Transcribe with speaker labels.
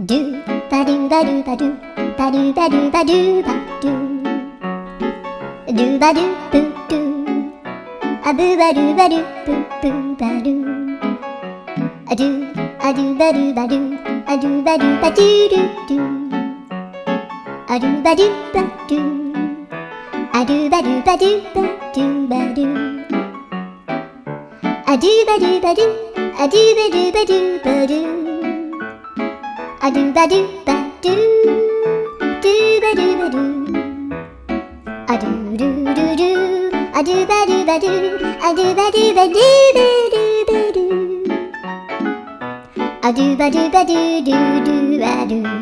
Speaker 1: do ba do ba do ba do ba do ba do ba do ba do do ba do boo do a boo ba do ba do boo boo ba do a do ba do ba do a do ba do ba do do do a do ba do ba do a do ba do ba do ba do ba do a do ba do ba do a do ba do ba do ba do a do ba do ba do do ba do ba do a do do do do a do ba do ba do a do ba do ba do ba do ba do a do ba do ba do do do ba do